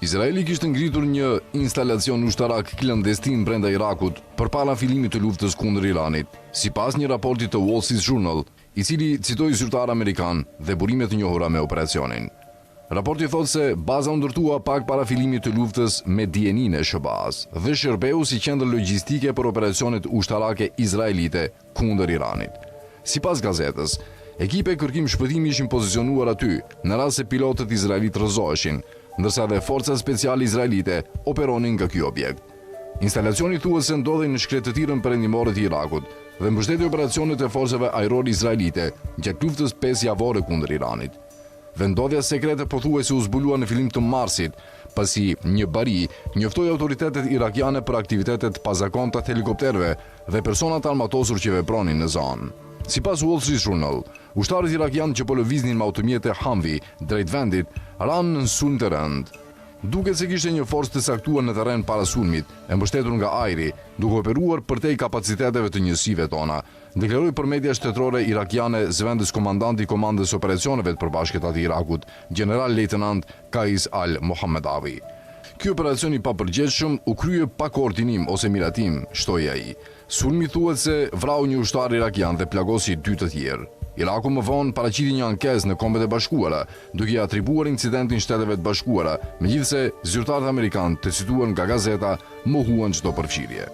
Izraeli kishte ngritur një instalacion ushtarak klandestin brenda Irakut përpara fillimit të luftës kundër Iranit, sipas një raporti të Wall Street Journal, i cili citoi zyrtar amerikan dhe burimet të njohura me operacionin. Raporti thotë se baza u ndërtua pak para fillimit të luftës me dijenin e SHBA-s dhe shërbeu si qendër logjistike për operacionet ushtarake izraelite kundër Iranit. Sipas gazetës, ekipe kërkim shpëtimi ishin pozicionuar aty në rast se pilotët izraelit rrëzoheshin, ndërsa dhe forca speciale izraelite operonin nga ky objekt. Instalacioni thuhet se ndodhej në shkretëtirën perëndimore të Irakut dhe mbështeti operacionet e forcave ajrore izraelite gjatë luftës 5 javore kundër Iranit. Vendodhja sekrete pothuajse u zbulua në fillim të marsit, pasi një bari njoftoi autoritetet irakiane për aktivitetet pazakonta të helikopterëve dhe personat armatosur që vepronin në zonë. Sipas Wall Street Journal, ushtarët irakianë që po lëviznin me automjete Humvee drejt vendit ranë në sulm të rënd. Duket se kishte një forcë të caktuar në terren para sulmit, e mbështetur nga ajri, duke operuar përtej kapaciteteve të njësive tona, deklaroi për media shtetërore irakiane zëvendës komandanti i komandës operacioneve të përbashkëta të Irakut, general lejtenant Kais al-Mohammedawi. Ky operacion i papërgjegjshëm u krye pa koordinim ose miratim, shtoi ai. Sulmi thuhet se vrau një ushtar irakian dhe plagosi 2 të tjerë. Iraku më vonë paraqiti një ankesë në Kombet e Bashkuara, duke i atribuar incidentin Shteteve të Bashkuara, megjithse zyrtarët amerikanë, të cituar nga gazeta, mohuan çdo përfshirje.